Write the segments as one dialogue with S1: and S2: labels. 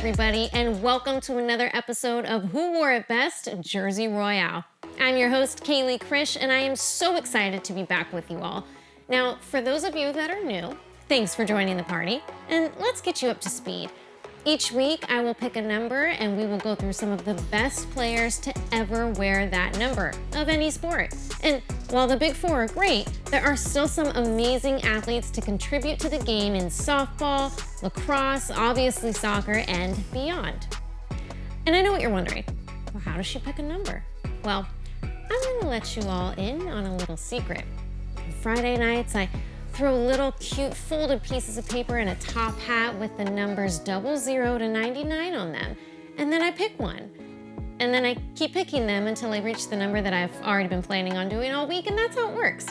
S1: everybody, and welcome to another episode of Who Wore It Best? Jersey Royale. I'm your host, Kaleigh Krish, and I am so excited to be back with you all. Now, for those of you that are new, thanks for joining the party, and let's get you up to speed. Each week, I will pick a number, and we will go through some of the best players to ever wear that number of any sport. And while the big four are great, there are still some amazing athletes to contribute to the game in softball, lacrosse, obviously soccer, and beyond. And I know what you're wondering. Well, how does she pick a number? Well, I'm gonna let you all in on a little secret. On Friday nights, I throw little cute folded pieces of paper in a top hat with the numbers 00 to 99 on them. And then I pick one. And then I keep picking them until I reach the number that I've already been planning on doing all week, and that's how it works.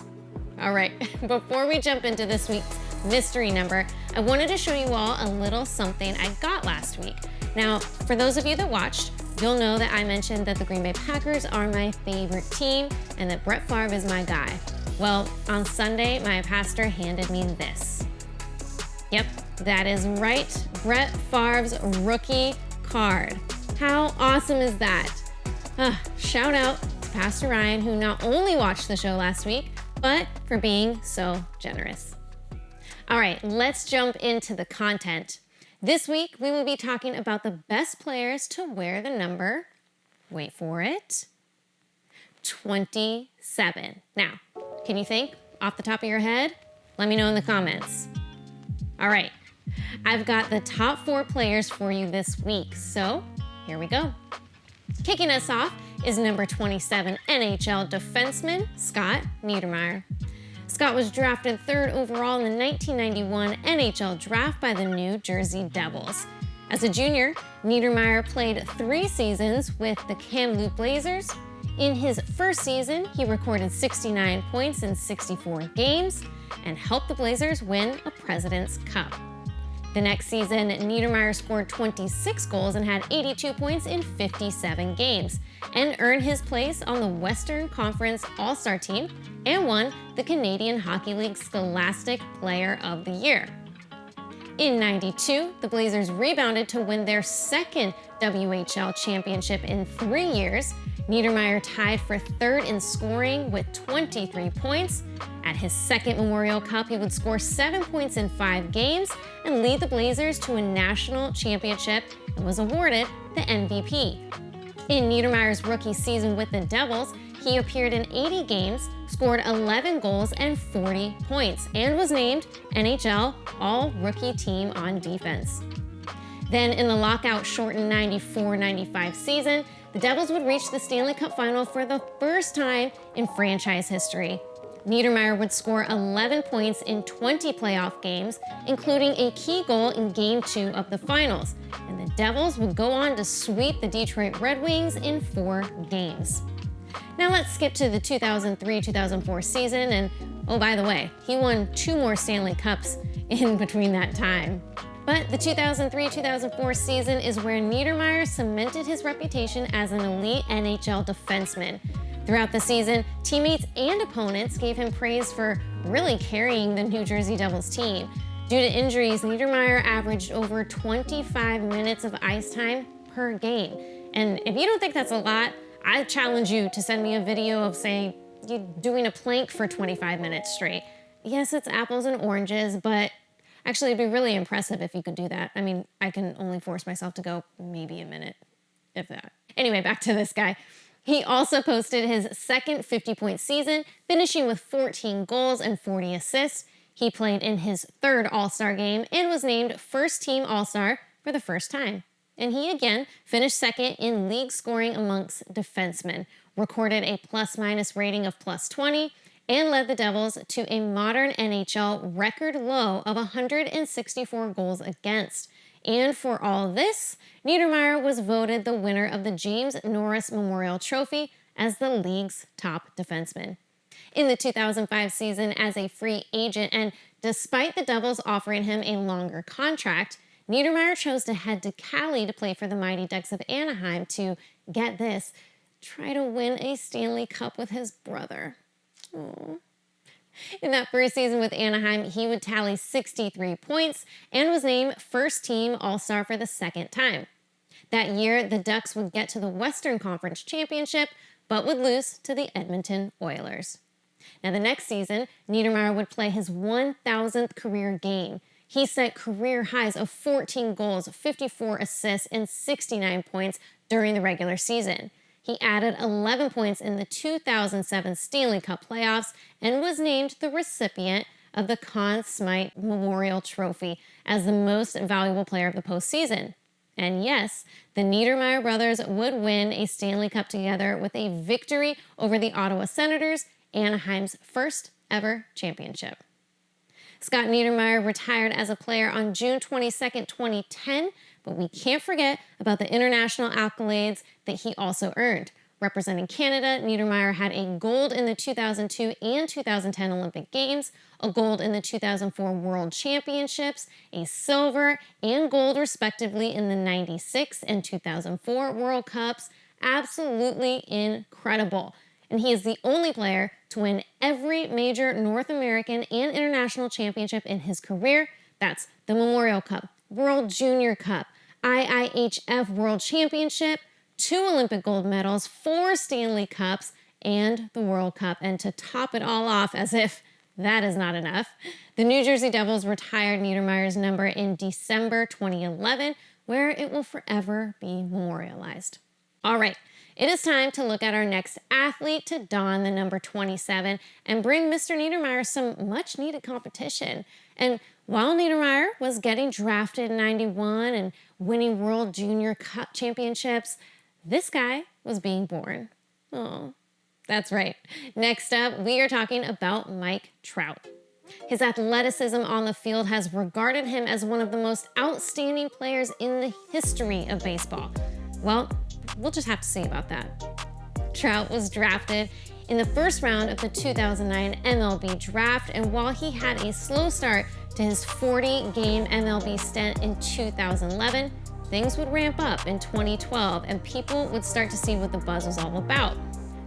S1: All right, before we jump into this week's mystery number, I wanted to show you all a little something I got last week. Now, for those of you that watched, you'll know that I mentioned that the Green Bay Packers are my favorite team and that Brett Favre is my guy. Well, on Sunday, my pastor handed me this. Yep, that is right, Brett Favre's rookie card. How awesome is that? Shout out to Pastor Ryan, who not only watched the show last week, but for being so generous. All right, let's jump into the content. This week, we will be talking about the best players to wear the number, wait for it, 27. Now, can you think off the top of your head? Let me know in the comments. All right, I've got the top 4 players for you this week, so here we go. Kicking us off is number 27 NHL defenseman Scott Niedermayer. Scott was drafted 3rd overall in the 1991 NHL draft by the New Jersey Devils. As a junior, Niedermayer played 3 seasons with the Kamloops Blazers. In his first season, he recorded 69 points in 64 games and helped the Blazers win a President's Cup. The next season, Niedermayer scored 26 goals and had 82 points in 57 games and earned his place on the Western Conference All-Star team and won the Canadian Hockey League Scholastic Player of the Year. In '92, the Blazers rebounded to win their second WHL championship in 3 years. Niedermayer tied for 3rd in scoring with 23 points. At his second Memorial Cup, he would score 7 points in 5 games and lead the Blazers to a national championship and was awarded the MVP. In Niedermayer's rookie season with the Devils, he appeared in 80 games, scored 11 goals and 40 points, and was named NHL All-Rookie Team on Defense. Then in the lockout-shortened 94-95 season, the Devils would reach the Stanley Cup Final for the first time in franchise history. Niedermayer would score 11 points in 20 playoff games, including a key goal in Game 2 of the finals, and the Devils would go on to sweep the Detroit Red Wings in 4 games. Now let's skip to the 2003-2004 season, and oh, by the way, he won 2 more Stanley Cups in between that time. But the 2003-2004 season is where Niedermayer cemented his reputation as an elite NHL defenseman. Throughout the season, teammates and opponents gave him praise for really carrying the New Jersey Devils team. Due to injuries, Niedermayer averaged over 25 minutes of ice time per game. And if you don't think that's a lot, I challenge you to send me a video of, say, you doing a plank for 25 minutes straight. Yes, it's apples and oranges, but actually it'd be really impressive if you could do that. I mean, I can only force myself to go maybe a minute, if that. Anyway, back to this guy. He also posted his second 50-point season, finishing with 14 goals and 40 assists. He played in his 3rd All-Star game and was named first-team All-Star for the first time. And he again finished 2nd in league scoring amongst defensemen, recorded a plus-minus rating of +20, and led the Devils to a modern NHL record low of 164 goals against. And for all this, Niedermayer was voted the winner of the James Norris Memorial Trophy as the league's top defenseman. In the 2005 season as a free agent, and despite the Devils offering him a longer contract, Niedermayer chose to head to Cali to play for the Mighty Ducks of Anaheim to, get this, try to win a Stanley Cup with his brother. Aww. In that first season with Anaheim, he would tally 63 points and was named first-team All-Star for the second time. That year, the Ducks would get to the Western Conference Championship, but would lose to the Edmonton Oilers. Now, the next season, NIEDERMAYER would play his 1,000th career game. He set career highs of 14 goals, 54 assists, and 69 points during the regular season. He added 11 points in the 2007 Stanley Cup playoffs and was named the recipient of the Conn Smythe Memorial Trophy as the most valuable player of the postseason. And yes, the NIEDERMAYER brothers would win a Stanley Cup together with a victory over the Ottawa Senators, Anaheim's first ever championship. Scott NIEDERMAYER retired as a player on June 22, 2010, but we can't forget about the international accolades that he also earned. Representing Canada, NIEDERMAYER had a gold in the 2002 and 2010 Olympic Games, a gold in the 2004 World Championships, a silver and gold respectively in the 96 and 2004 World Cups. Absolutely incredible. And he is the only player to win every major North American and international championship in his career. That's the Memorial Cup, World Junior Cup, IIHF World Championship, 2 Olympic gold medals, 4 Stanley Cups, and the World Cup. And to top it all off, as if that is not enough, the New Jersey Devils retired NIEDERMAYER's number in December 2011, where it will forever be memorialized. All right, it is time to look at our next athlete to don the number 27 and bring Mr. NIEDERMAYER some much-needed competition. And while NIEDERMAYER was getting drafted in 91 and winning World Junior Cup championships, this guy was being born. Oh, that's right. Next up, we are talking about Mike Trout. His athleticism on the field has regarded him as one of the most outstanding players in the history of baseball. Well, we'll just have to see about that. Trout was drafted in the first round of the 2009 MLB draft, and while he had a slow start to his 40-game MLB stint in 2011, things would ramp up in 2012 and people would start to see what the buzz was all about.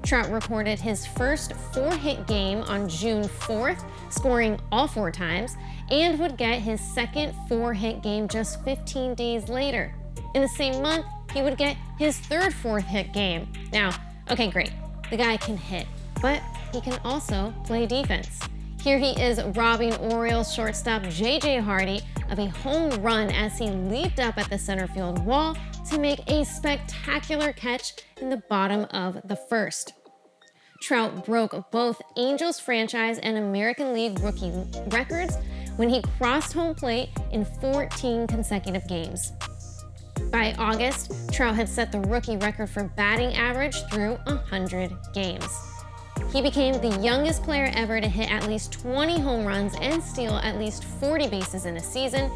S1: Trout recorded his first 4-hit game on June 4th, scoring all 4 times, and would get his second 4-hit game just 15 days later. In the same month, he would get his third 4-hit game. Now, okay, great, the guy can hit, but he can also play defense. Here he is robbing Orioles shortstop J.J. Hardy of a home run as he leaped up at the center field wall to make a spectacular catch in the bottom of the first. Trout broke both Angels franchise and American League rookie records when he crossed home plate in 14 consecutive games. By August, Trout had set the rookie record for batting average through 100 games. He became the youngest player ever to hit at least 20 home runs and steal at least 40 bases in a season,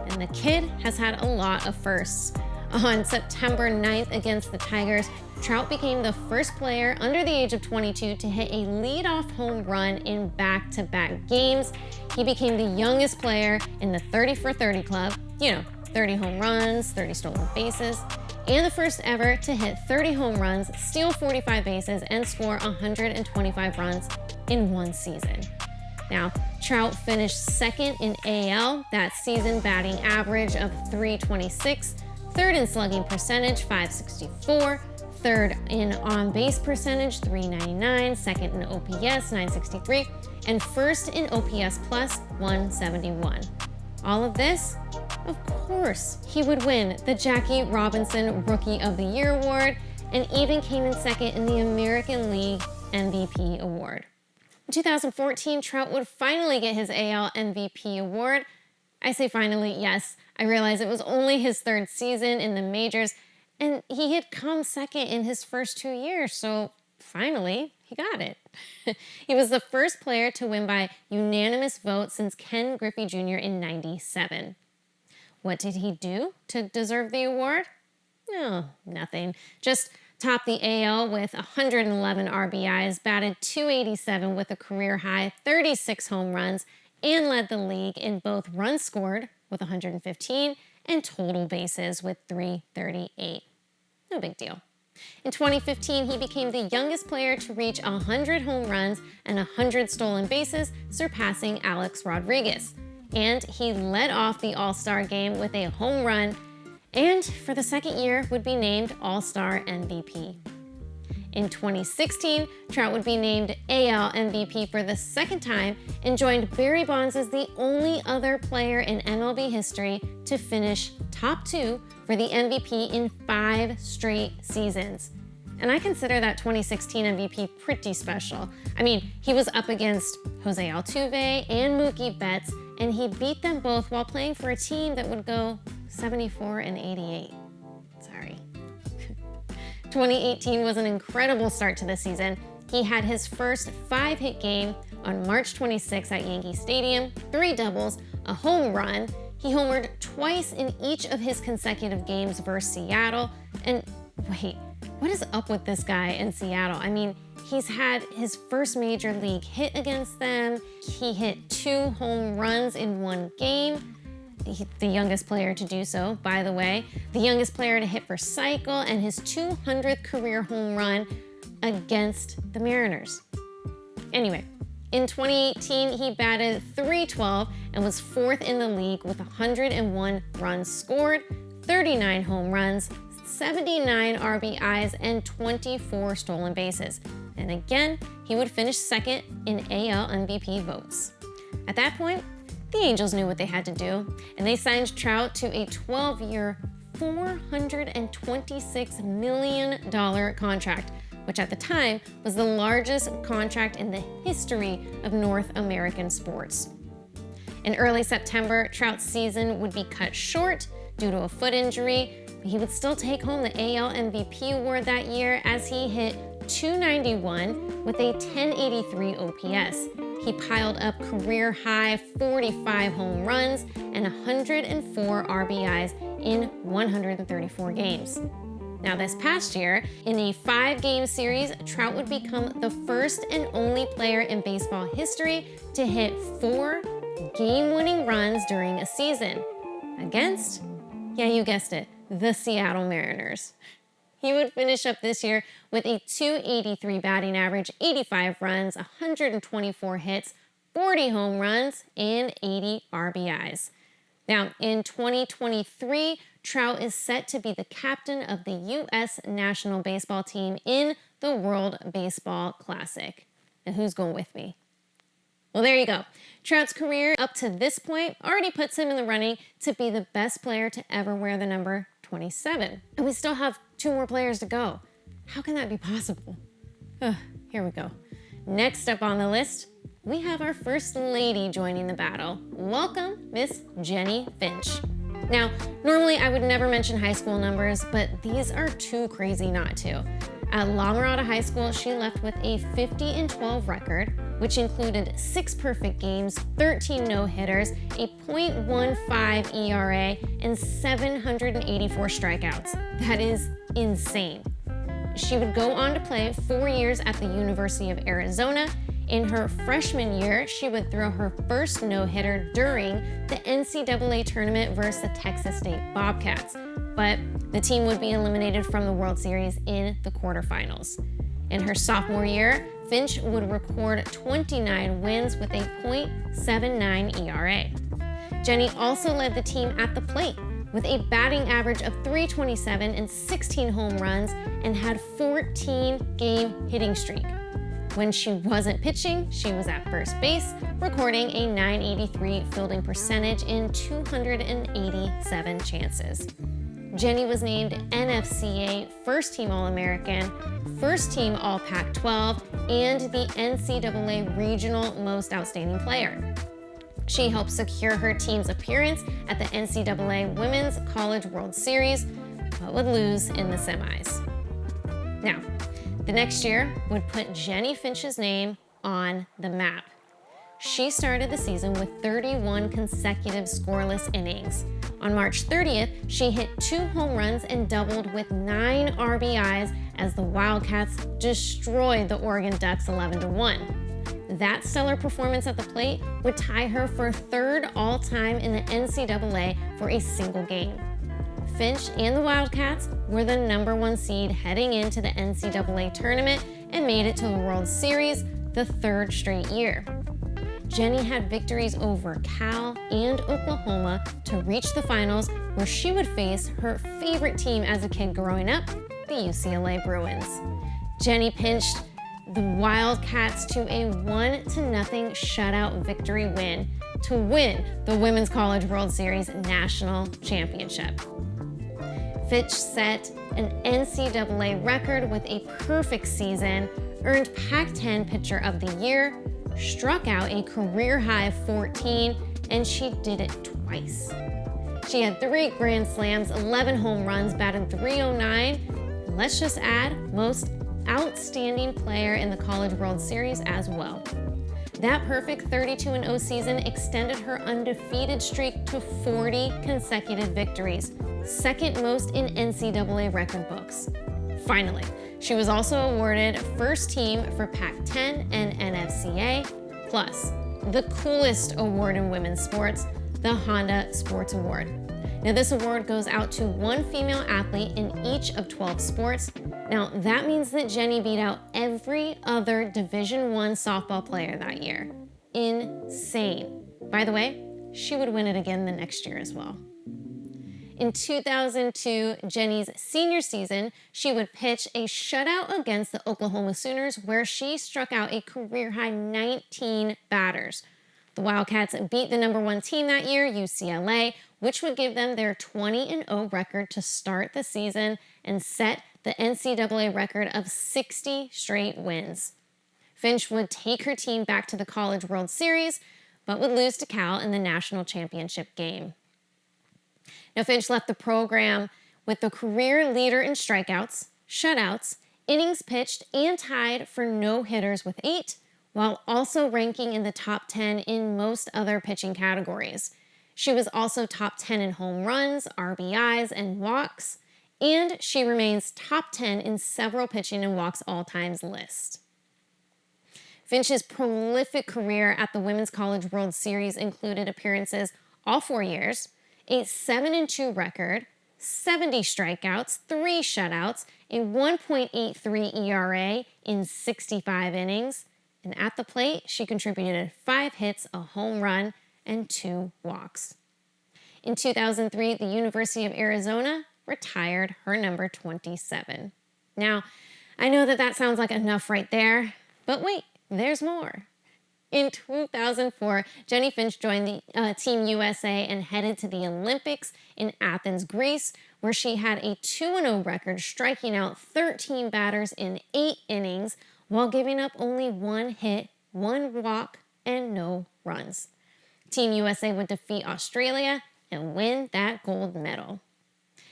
S1: and the kid has had a lot of firsts. On September 9th against the Tigers, Trout became the first player under the age of 22 to hit a leadoff home run in back-to-back games. He became the youngest player in the 30 for 30 club, 30 home runs, 30 stolen bases, and the first ever to hit 30 home runs, steal 45 bases, and score 125 runs in one season. Now, Trout finished second in AL that season, batting average of .326, third in slugging percentage, .564, third in on-base percentage, .399, second in OPS, .963, and first in OPS plus, .171. All of this, of course, he would win the Jackie Robinson Rookie of the Year award and even came in second in the American League MVP award. In 2014, Trout would finally get his AL MVP award. I say finally, yes. I realize it was only his 3rd season in the majors, and he had come second in his first 2 years, so finally, he got it. He was the first player to win by unanimous vote since Ken Griffey Jr. in '97. What did he do to deserve the award? No, nothing. Just topped the AL with 111 RBIs, batted .287 with a career high 36 home runs, and led the league in both runs scored with 115 and total bases with 338. No big deal. In 2015, he became the youngest player to reach 100 home runs and 100 stolen bases, surpassing Alex Rodriguez. And he led off the All-Star game with a home run, and for the second year would be named All-Star MVP. In 2016, Trout would be named AL MVP for the second time and joined Barry Bonds as the only other player in MLB history to finish top 2 for the MVP in 5 straight seasons. And I consider that 2016 MVP pretty special. I mean, he was up against Jose Altuve and Mookie Betts, and he beat them both while playing for a team that would go 74-88. Sorry. 2018 was an incredible start to the season. He had his first 5-hit game on March 26 at Yankee Stadium, 3 doubles, a home run. He homered twice in each of his consecutive games versus Seattle. And wait, what is up with this guy in Seattle? I mean, he's had his first major league hit against them. He hit 2 home runs in 1 game. The youngest player to do so, by the way. The youngest player to hit for cycle, and his 200th career home run against the Mariners. Anyway, in 2018, he batted .312 and was 4th in the league with 101 runs scored, 39 home runs, 79 RBI'S, and 24 stolen bases. And again, he would finish second in AL MVP votes. At that point, the Angels knew what they had to do, and they signed Trout to a 12-year, $426 million contract, which at the time was the largest contract in the history of North American sports. In early September, Trout's season would be cut short due to a foot injury, but he would still take home the AL MVP award that year as he hit .291 with a 1083 OPS. He piled up career-high 45 home runs and 104 RBI'S in 134 games. Now this past year, in a 5-game series, Trout would become the first and only player in baseball history to hit 4 game-winning runs during a season against, yeah, you guessed it, the Seattle Mariners. He would finish up this year with a .283 batting average, 85 runs, 124 hits, 40 home runs, and 80 RBI'S. Now, in 2023, Trout is set to be the captain of the U.S. national baseball team in the World Baseball Classic. And who's going with me? Well, there you go. Trout's career up to this point already puts him in the running to be the best player to ever wear the number 27. And we still have 2 more players to go. How can that be possible? Here we go. Next up on the list, we have our first lady joining the battle. Welcome, Miss JENNIE FINCH. Now, normally I would never mention high school numbers, but these are too crazy not to. At La Mirada High School, she left with a 50-12 record, which included 6 perfect games, 13 no-hitters, a .15 ERA, and 784 strikeouts. That is insane. She would go on to play 4 years at the University of Arizona. In her freshman year, she would throw her first no-hitter during the NCAA tournament versus the Texas State Bobcats, but the team would be eliminated from the World Series in the quarterfinals. In her sophomore year, Finch would record 29 wins with a .79 ERA. JENNIE also led the team at the plate with a batting average of .327 and 16 home runs and had 14-game hitting streak. When she wasn't pitching, she was at first base, recording a .983 fielding percentage in 287 chances. JENNIE was named NFCA First Team All-American, First Team All-Pac-12, and the NCAA Regional Most Outstanding Player. She helped secure her team's appearance at the NCAA Women's College World Series, but would lose in the semis. Now, the next year would put JENNIE FINCH's name on the map. She started the season with 31 consecutive scoreless innings. On March 30th, she hit 2 home runs and doubled with 9 RBI'S as the Wildcats destroyed the Oregon Ducks 11-1. That stellar performance at the plate would tie her for 3rd all-time in the NCAA for a single game. Finch and the Wildcats were the #1 seed heading into the NCAA tournament and made it to the World Series the 3rd straight year. Jennie had victories over Cal and Oklahoma to reach the finals, where she would face her favorite team as a kid growing up, the UCLA Bruins. Jennie pinched the Wildcats to a 1-0 shutout victory win to win the Women's College World Series National Championship. Finch set an NCAA record with a perfect season, earned Pac-10 Pitcher of the Year, struck out a career-high 14, and she did it twice. She had 3 Grand Slams, 11 home runs, batted .309, and let's just add most outstanding player in the College World Series as well. That perfect 32-0 season extended her undefeated streak to 40 consecutive victories, second most in NCAA record books. Finally, she was also awarded first team for Pac-10 and NFCA, plus the coolest award in women's sports, the Honda Sports Award. Now, this award goes out to 1 female athlete in each of 12 sports. Now, that means that Jennie beat out every other Division I softball player that year. Insane. By the way, she would win it again the next year as well. In 2002, Jennie's senior season, she would pitch a shutout against the Oklahoma Sooners, where she struck out a career-high 19 batters. The Wildcats beat the #1 team that year, UCLA, which would give them their 20-0 record to start the season and set the NCAA record of 60 straight wins. Finch would take her team back to the College World Series, but would lose to Cal in the national championship game. Now, Finch left the program with the career leader in strikeouts, shutouts, innings pitched, and tied for no-hitters with 8, while also ranking in the top 10 in most other pitching categories. She was also top 10 in home runs, RBI'S, and walks, and she remains top 10 in several pitching and walks all-times lists. Finch's prolific career at the Women's College World Series included appearances all 4 years, a 7-2 record, 70 strikeouts, 3 shutouts, a 1.83 ERA in 65 innings, and at the plate, she contributed 5 hits, a home run, and 2 walks. In 2003, the University of Arizona retired her number 27. Now, I know that sounds like enough right there, but wait, there's more. In 2004, Jennie Finch joined the Team USA and headed to the Olympics in Athens, Greece, where she had a 2-0 record, striking out 13 batters in 8 innings while giving up only 1 hit, 1 walk, and no runs. Team USA would defeat Australia and win that gold medal.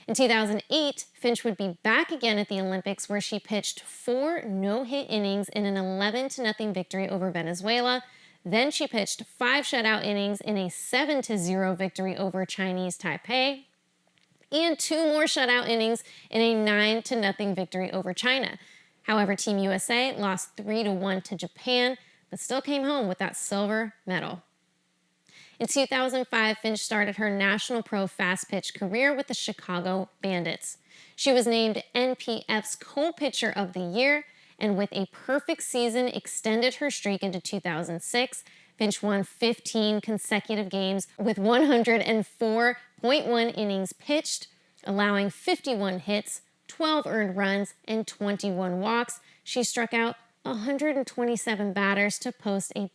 S1: In 2008, Finch would be back again at the Olympics, where she pitched 4 no-hit innings in an 11-0 victory over Venezuela. Then she pitched 5 shutout innings in a 7-0 victory over Chinese Taipei, and 2 more shutout innings in a 9-0 victory over China. However, Team USA lost 3-1 to Japan, but still came home with that silver medal. In 2005, Finch started her National Pro Fast Pitch career with the Chicago Bandits. She was named NPF's Co-Pitcher of the Year, and with a perfect season extended her streak into 2006. Finch won 15 consecutive games with 104.1 innings pitched, allowing 51 hits, 12 earned runs, and 21 walks. She struck out 127 batters to post a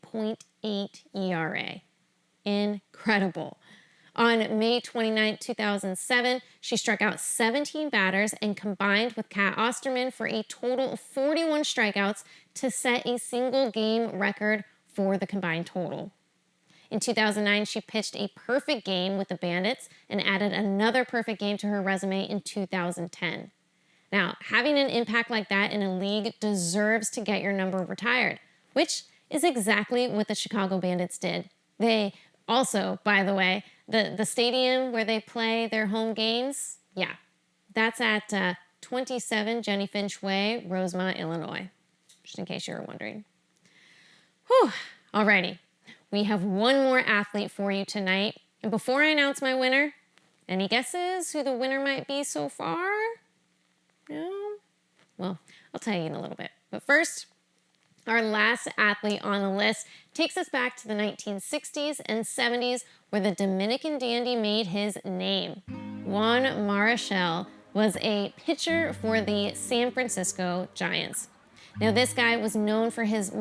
S1: .8 ERA. Incredible. On May 29, 2007, she struck out 17 batters and combined with Kat Osterman for a total of 41 strikeouts to set a single game record for the combined total. In 2009, she pitched a perfect game with the Bandits and added another perfect game to her resume in 2010. Now, having an impact like that in a league deserves to get your number retired, which is exactly what the Chicago Bandits did. They also, by the way, the stadium where they play their home games, yeah, that's at 27 Jennie Finch Way, Rosemont, Illinois, just in case you were wondering. Whew, alrighty. We have one more athlete for you tonight. And before I announce my winner, Any guesses who the winner might be so far? No? Well, I'll tell you in a little bit. But first, our last athlete on the list takes us back to the 1960s and 70s, where the Dominican dandy made his name. Juan MARICHAL was a pitcher for the San Francisco Giants. Now, this guy was known for his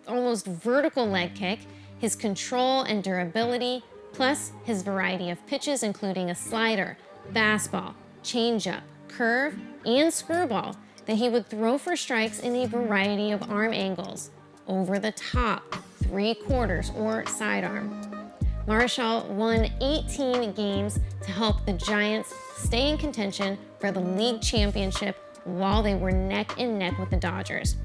S1: almost vertical leg kick, his control and durability, plus his variety of pitches, including a slider, fastball, changeup, curve, and screwball that he would throw for strikes in a variety of arm angles, over the top, 3/4, or sidearm. MARICHAL won 18 games to help the Giants stay in contention for the league championship while they were neck and neck with the Dodgers.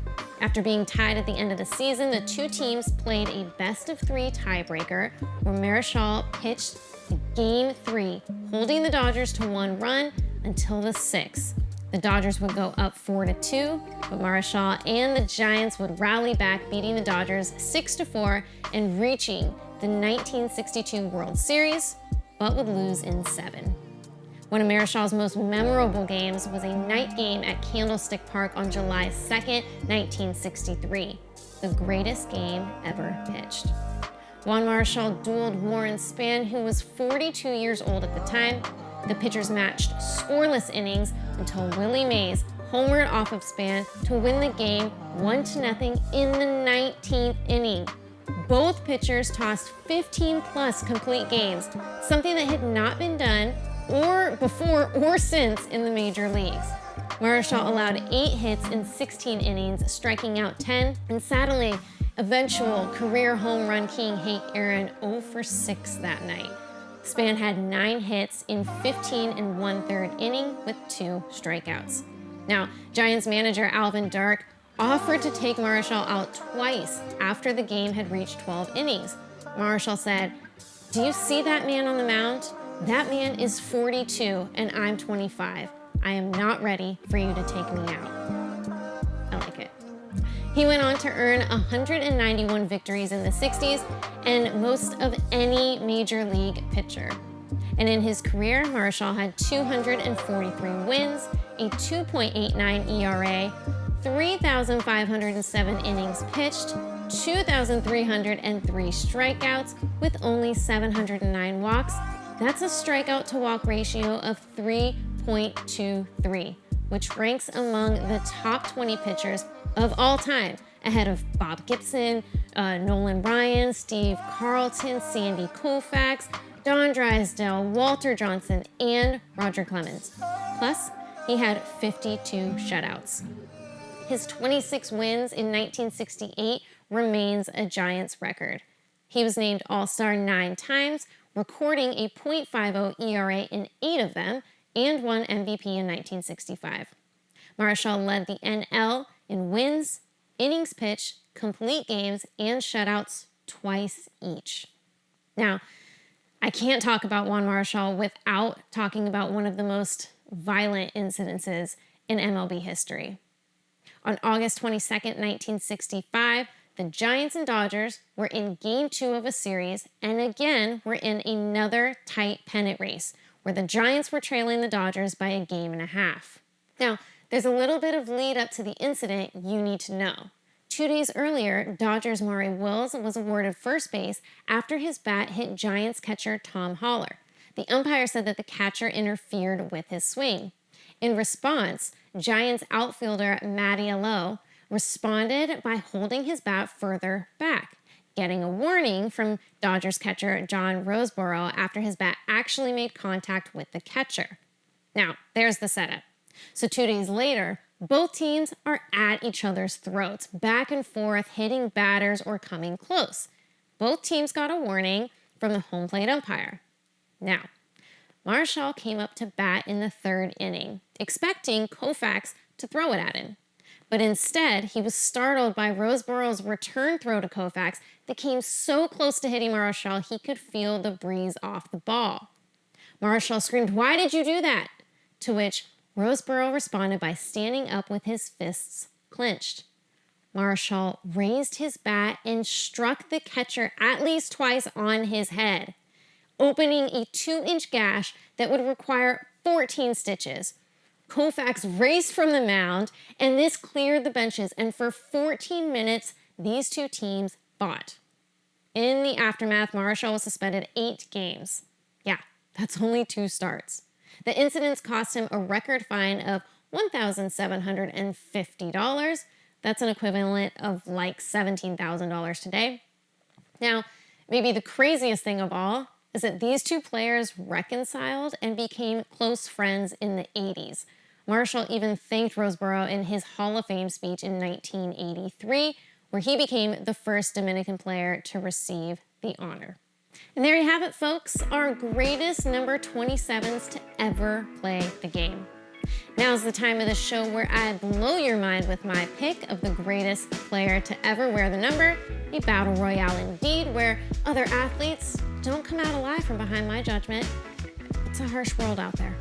S1: After being tied at the end of the season, the two teams played a best-of-3 tiebreaker where MARICHAL pitched Game 3, holding the Dodgers to 1 run until the 6th. The Dodgers would go up 4-2, but MARICHAL and the Giants would rally back, beating the Dodgers 6-4 and reaching the 1962 World Series, but would lose in 7. One of MARICHAL's most memorable games was a night game at Candlestick Park on July 2nd, 1963, the greatest game ever pitched. Juan MARICHAL dueled Warren Spahn, who was 42 years old at the time. The pitchers matched scoreless innings until Willie Mays homered off of Spahn to win the game 1-0 in the 19th inning. Both pitchers tossed 15-plus complete games, something that had not been done or before or since in the major leagues. MARICHAL allowed 8 hits in 16 innings, striking out 10, and saddling eventual career home run king Hank Aaron 0 for 6 that night. Spahn had 9 hits in 15 1/3 inning with 2 strikeouts. Now, Giants manager Alvin Dark offered to take MARICHAL out twice after the game had reached 12 innings. MARICHAL said, "Do you see that man on the mound? That man is 42 and I'm 25. I am not ready for you to take me out." I like it. He went on to earn 191 victories in the 60s and most of any major league pitcher. And in his career, MARICHAL had 243 wins, a 2.89 ERA, 3,507 innings pitched, 2,303 strikeouts with only 709 walks. That's a strikeout to walk ratio of 3.23, which ranks among the top 20 pitchers of all time, ahead of Bob Gibson, Nolan Ryan, Steve Carlton, Sandy Koufax, Don Drysdale, Walter Johnson, and Roger Clemens. Plus, he had 52 shutouts. His 26 wins in 1968 remains a Giants record. He was named All-Star 9 times, recording a .50 ERA in 8 of them, and won MVP in 1965. MARICHAL led the NL in wins, innings pitched, complete games, and shutouts twice each. Now, I can't talk about Juan MARICHAL without talking about one of the most violent incidences in MLB history. On August 22nd, 1965, the Giants and Dodgers were in Game 2 of a series, and again were in another tight pennant race, where the Giants were trailing the Dodgers by 1.5 games. Now, there's a little bit of lead up to the incident you need to know. 2 days earlier, Dodgers' Maury Wills was awarded first base after his bat hit Giants catcher Tom Haller. The umpire said that the catcher interfered with his swing. In response, Giants outfielder Matty Allo responded by holding his bat further back, getting a warning from Dodgers catcher John Roseboro after his bat actually made contact with the catcher. Now, there's the setup. So 2 days later, both teams are at each other's throats, back and forth, hitting batters or coming close. Both teams got a warning from the home plate umpire. Now, MARICHAL came up to bat in the 3rd inning, expecting Koufax to throw it at him. But instead, he was startled by Roseboro's return throw to Koufax that came so close to hitting MARICHAL he could feel the breeze off the ball. MARICHAL screamed, "Why did you do that?" To which Roseboro responded by standing up with his fists clenched. MARICHAL raised his bat and struck the catcher at least twice on his head. opening a 2-inch gash that would require 14 stitches. Koufax raced from the mound, and this cleared the benches, and for 14 minutes, these two teams fought. In the aftermath, MARICHAL was suspended 8 games. Yeah, that's only 2 starts. The incidents cost him a record fine of $1,750. That's an equivalent of like $17,000 today. Now, maybe the craziest thing of all is that these two players reconciled and became close friends in the 80s. MARICHAL even thanked Roseboro in his Hall of Fame speech in 1983, where he became the first Dominican player to receive the honor. And there you have it, folks, our greatest number 27s to ever play the game. Now's the time of the show where I blow your mind with my pick of the greatest player to ever wear the number, a battle royale indeed, where other athletes don't come out alive from behind my judgment. It's a harsh world out there.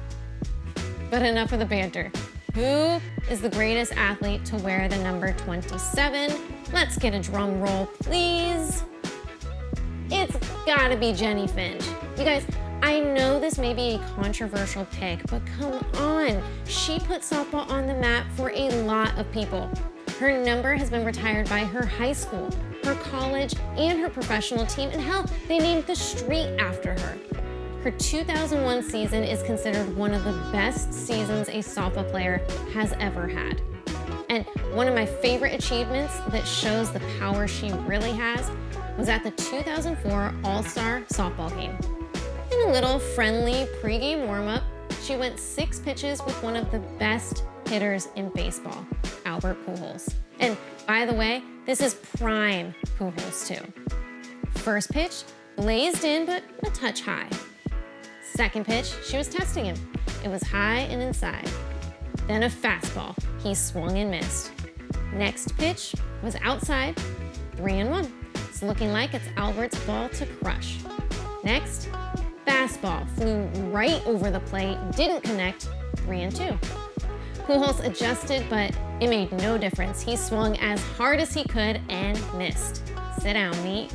S1: But enough of the banter. Who is the greatest athlete to wear the number 27? Let's get a drum roll, please. It's gotta be Jennie Finch. You guys, I know this may be a controversial pick, but come on. She put softball on the map for a lot of people. Her number has been retired by her high school, her college, and her professional team, and hell, they named the street after her. Her 2001 season is considered one of the best seasons a softball player has ever had. And one of my favorite achievements that shows the power she really has was at the 2004 All-Star softball game. In a little friendly pregame warm-up, she went 6 pitches with one of the best hitters in baseball, Albert Pujols. And by the way, this is prime Pujols too. First pitch, blazed in but a touch high. Second pitch, she was testing him. It was high and inside. Then a fastball. He swung and missed. Next pitch was outside, 3-1. It's looking like it's Albert's ball to crush. Next, fastball flew right over the plate, didn't connect, 3-2. Pujols adjusted, but it made no difference. He swung as hard as he could and missed. Sit down, meat.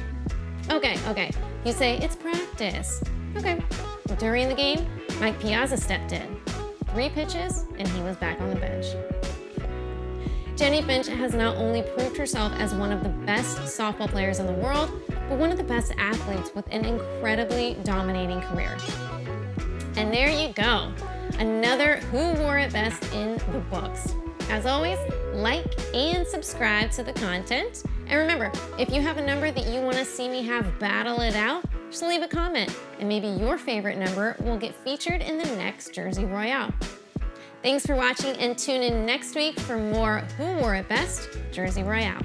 S1: Okay. You say it's practice. Okay. During the game, Mike Piazza stepped in. 3 pitches, and he was back on the bench. Jennie Finch has not only proved herself as one of the best softball players in the world, but one of the best athletes with an incredibly dominating career. And there you go, another Who Wore It Best in the books. As always, like and subscribe to the content. And remember, if you have a number that you want to see me have battle it out, just leave a comment, and maybe your favorite number will get featured in the next Jersey Royale. Thanks for watching, and tune in next week for more Who Wore It Best Jersey Royale.